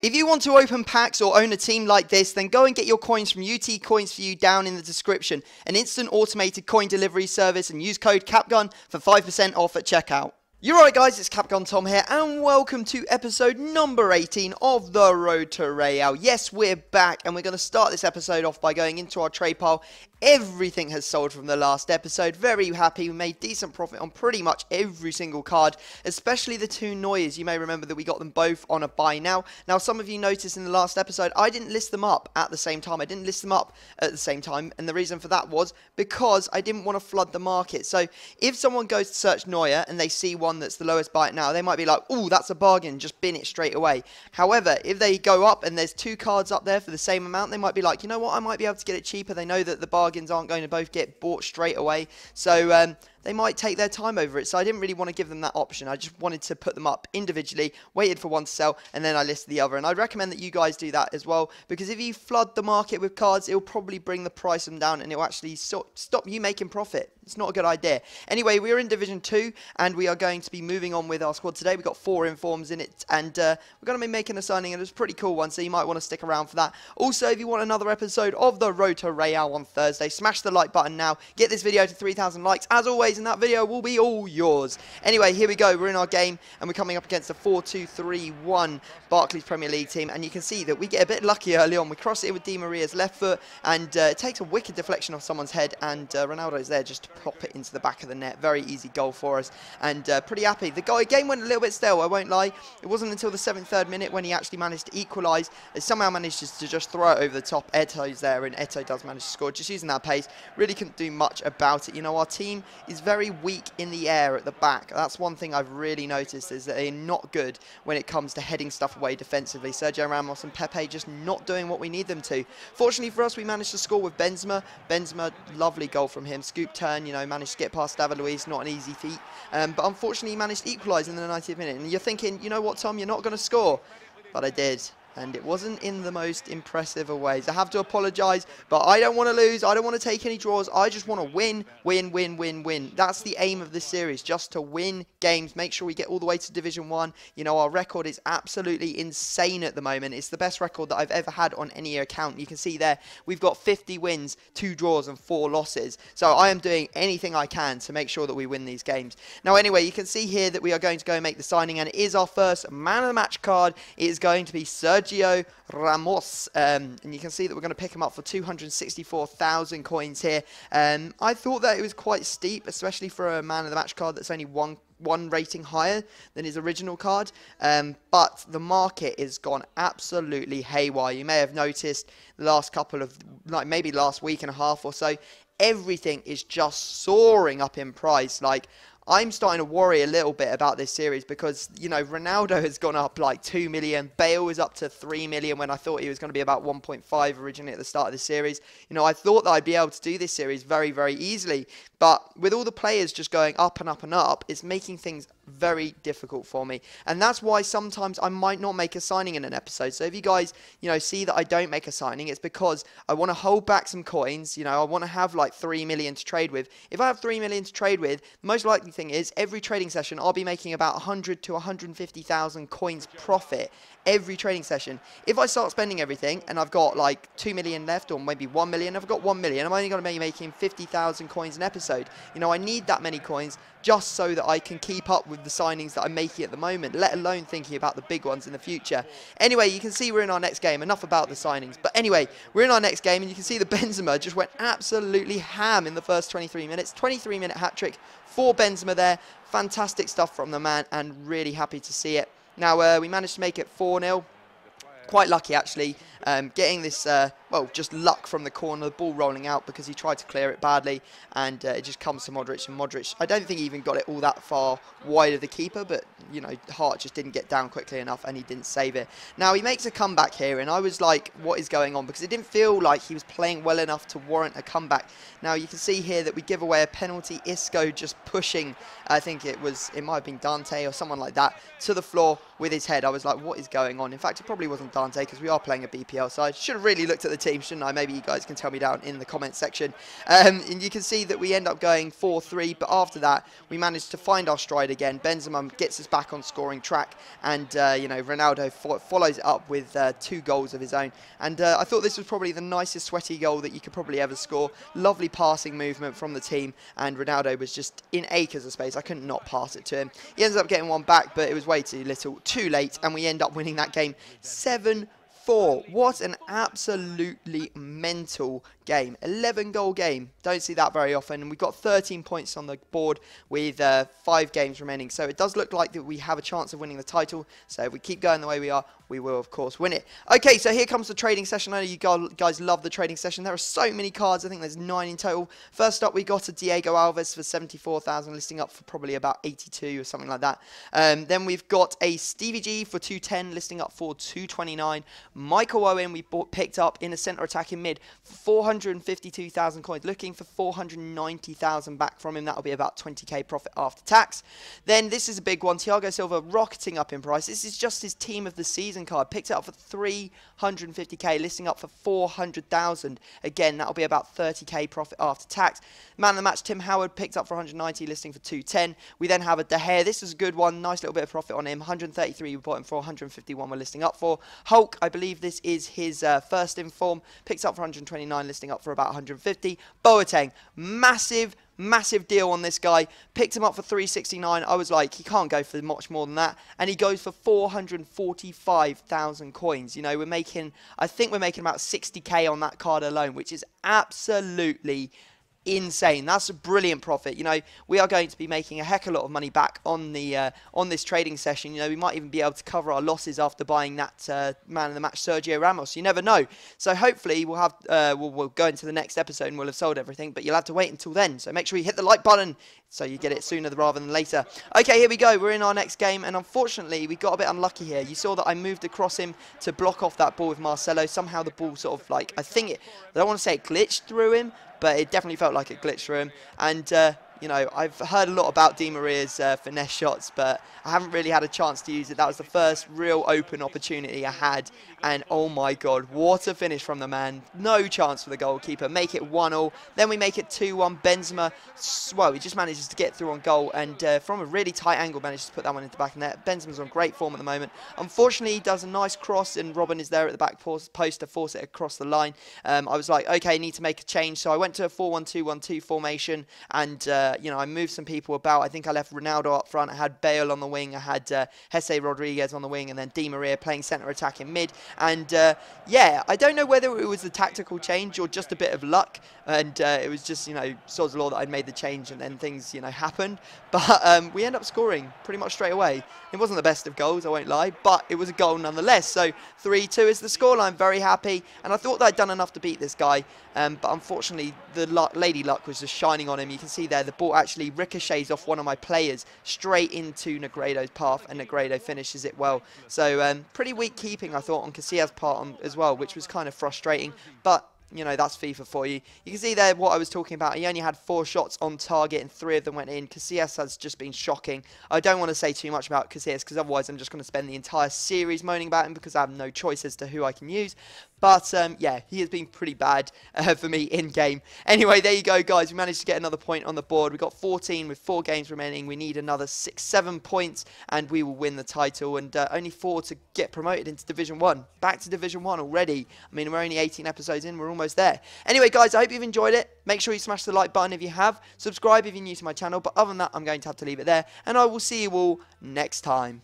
If you want to open packs or own a team like this, then go and get your coins from UT Coins for You down in the description, an instant automated coin delivery service, and use code CAPGUN for 5% off at checkout. You're right guys, it's Capgun Tom here, and welcome to episode number 18 of the Road to Real. Yes, we're back, and we're going to start this episode off by going into our trade pile. Everything has sold from the last episode. Very happy. We made decent profit on pretty much every single card, especially the two Neuers. You may remember that we got them both on a buy now. Now, some of you noticed in the last episode, I didn't list them up at the same time. I didn't list them up at the same time, and the reason for that was because I didn't want to flood the market. So, if someone goes to search Neuer and they see one that's the lowest buy now, they might be like, oh, that's a bargain, just bin it straight away. However, if they go up and there's two cards up there for the same amount, they might be like, you know what, I might be able to get it cheaper. They know that the bargains aren't going to both get bought straight away, so they might take their time over it. So I didn't really want to give them that option. I just wanted to put them up individually, waited for one to sell, and then I listed the other. And I'd recommend that you guys do that as well, because if you flood the market with cards, it'll probably bring the price them down, and it'll actually stop you making profit. It's not a good idea. Anyway, we're in Division 2, and we are going to be moving on with our squad today. We've got 4 informs in it, and we're going to be making a signing, and it's a pretty cool one, so you might want to stick around for that. Also, if you want another episode of the Road to Real on Thursday, smash the like button now. Get this video to 3,000 likes, as always, and that video will be all yours. Anyway, here we go. We're in our game, and we're coming up against a 4-2-3-1 Barclays Premier League team, and you can see that we get a bit lucky early on. We cross it in with Di Maria's left foot, and it takes a wicked deflection off someone's head, and Ronaldo's there just to pop it into the back of the net. Very easy goal for us, and pretty happy. The game went a little bit stale, I won't lie. It wasn't until the 73rd minute when he actually managed to equalise. It somehow manages to just throw it over the top. Eto's there, and Eto does manage to score. Just using that pace, really couldn't do much about it. You know, our team is very weak in the air at the back. That's one thing I've really noticed, is that they're not good when it comes to heading stuff away defensively. Sergio Ramos and Pepe just not doing what we need them to. Fortunately for us, we managed to score with Benzema. Benzema, lovely goal from him. Scoop turn, you know, managed to get past David Luiz, not an easy feat. But unfortunately, he managed to equalise in the 90th minute. And you're thinking, you know what, Tom, you're not going to score. But I did. And it wasn't in the most impressive of ways. I have to apologise, but I don't want to lose. I don't want to take any draws. I just want to win, win, win, win, win. That's the aim of this series, just to win games. Make sure we get all the way to Division 1. You know, our record is absolutely insane at the moment. It's the best record that I've ever had on any account. You can see there, we've got 50 wins, 2 draws, and 4 losses. So I am doing anything I can to make sure that we win these games. Now, anyway, you can see here that we are going to go and make the signing, and it is our first man of the match card. It is going to be Sergio Ramos, and you can see that we're going to pick him up for 264,000 coins here. I thought that it was quite steep, especially for a man of the match card that's only one rating higher than his original card, but the market has gone absolutely haywire. You may have noticed the last couple of, like maybe last week and a half or so, everything is just soaring up in price. Like, I'm starting to worry a little bit about this series because, you know, Ronaldo has gone up like 2 million. Bale is up to 3 million when I thought he was going to be about 1.5 originally at the start of the series. You know, I thought that I'd be able to do this series very, very easily. But with all the players just going up and up and up, it's making things very difficult for me. And that's why sometimes I might not make a signing in an episode. So if you guys, you know, see that I don't make a signing, it's because I want to hold back some coins. You know, I want to have like 3 million to trade with. If I have 3 million to trade with, the most likely thing is every trading session I'll be making about 100 to 150,000 coins profit every trading session. If I start spending everything and I've got like 2 million left, or maybe 1 million, I've got 1 million, I'm only going to be making 50,000 coins an episode. You know, I need that many coins just so that I can keep up with the signings that I'm making at the moment, let alone thinking about the big ones in the future. Anyway, you can see we're in our next game. Enough about the signings. But anyway, we're in our next game, and you can see the Benzema just went absolutely ham in the first 23 minutes. 23-minute hat-trick for Benzema there. Fantastic stuff from the man, and really happy to see it. Now, we managed to make it 4-0. Quite lucky, actually, getting this, well, just luck from the corner, the ball rolling out because he tried to clear it badly, and it just comes to Modric, and Modric, I don't think he even got it all that far wide of the keeper, but, you know, Hart just didn't get down quickly enough, and he didn't save it. Now, he makes a comeback here, and I was like, what is going on? Because it didn't feel like he was playing well enough to warrant a comeback. Now, you can see here that we give away a penalty. Isco just pushing, I think it might have been Dante or someone like that, to the floor with his head. I was like, what is going on? In fact, it probably wasn't Dante because we are playing a BPL side. Should have really looked at the team, shouldn't I? Maybe you guys can tell me down in the comment section. And you can see that we end up going 4-3, but after that, we managed to find our stride again. Benzema gets us back on scoring track, and, you know, Ronaldo follows it up with 2 goals of his own. And I thought this was probably the nicest sweaty goal that you could probably ever score. Lovely passing movement from the team, and Ronaldo was just in acres of space. I couldn't not pass it to him. He ends up getting one back, but it was way too late, and we end up winning that game 7-4. What an absolutely mental game. 11-goal game. Don't see that very often. And we've got 13 points on the board with 5 games remaining. So it does look like that we have a chance of winning the title. So if we keep going the way we are, we will, of course, win it. Okay, so here comes the trading session. I know you guys love the trading session. There are so many cards. I think there's 9 in total. First up, we got a Diego Alves for 74,000, listing up for probably about 82 or something like that. Then we've got a Stevie G for 210, listing up for 229. Michael Owen we picked up in a centre attacking mid for 452,000 coins, looking for 490,000 back from him. That'll be about 20k profit after tax. Then this is a big one, Thiago Silva rocketing up in price. This is just his team of the season card, picked it up for 350k, listing up for 400,000. Again, that'll be about 30k profit after tax. Man of the match, Tim Howard, picked up for 190, listing for 210. We then have a De Gea. This is a good one, nice little bit of profit on him. 133 we bought him for, 151 we're listing up for. Hulk, I believe this is his first in form, picks up for 129, listing up for about 150. Boateng, massive deal on this guy. Picked him up for 369. I was like, he can't go for much more than that. And he goes for 445,000 coins. You know, I think we're making about 60k on that card alone, which is absolutely insane. That's a brilliant profit. You know, we are going to be making a heck of a lot of money back on the on this trading session. You know, we might even be able to cover our losses after buying that man of the match, Sergio Ramos. You never know. So hopefully we'll have we'll go into the next episode and we'll have sold everything. But you'll have to wait until then. So make sure you hit the like button so you get it sooner rather than later. Okay, here we go. We're in our next game, and unfortunately we got a bit unlucky here. You saw that I moved across him to block off that ball with Marcelo. Somehow the ball sort of like, I don't want to say it glitched through him, but it definitely felt like it glitched through him. And, you know, I've heard a lot about Di Maria's finesse shots, but I haven't really had a chance to use it. That was the first real open opportunity I had. And, oh, my God, what a finish from the man. No chance for the goalkeeper. Make it 1-1. Then we make it 2-1. Benzema, well, he just manages to get through on goal. And from a really tight angle, manages to put that one into the back of the net. Benzema's on great form at the moment. Unfortunately, he does a nice cross, and Robin is there at the back post to force it across the line. I was like, okay, need to make a change. So I went to a 4-1-2-1-2 formation, and you know, I moved some people about. I think I left Ronaldo up front. I had Bale on the wing. I had Jesse Rodriguez on the wing, and then Di Maria playing centre attack in mid. And yeah, I don't know whether it was a tactical change or just a bit of luck. And it was just, you know, sod's law that I'd made the change, and then things, you know, happened. But we end up scoring pretty much straight away. It wasn't the best of goals, I won't lie, but it was a goal nonetheless. So 3-2 is the scoreline. Very happy, and I thought that I'd done enough to beat this guy. But unfortunately, the lady luck was just shining on him. You can see there, the ball actually ricochets off one of my players straight into Negredo's path, and Negredo finishes it well. So pretty weak keeping, I thought, on Casillas' part as well, which was kind of frustrating. But you know, that's FIFA for you. You can see there what I was talking about. He only had 4 shots on target and 3 of them went in. Casillas has just been shocking. I don't want to say too much about Casillas because otherwise I'm just going to spend the entire series moaning about him because I have no choice as to who I can use. But yeah, he has been pretty bad for me in-game. Anyway, there you go, guys. We managed to get another point on the board. We got 14 with 4 games remaining. We need another 6-7 points and we will win the title. And only 4 to get promoted into Division 1. Back to Division 1 already. I mean, we're only 18 episodes in. We're almost there. Anyway, guys, I hope you've enjoyed it. Make sure you smash the like button if you have. Subscribe if you're new to my channel. But other than that, I'm going to have to leave it there. And I will see you all next time.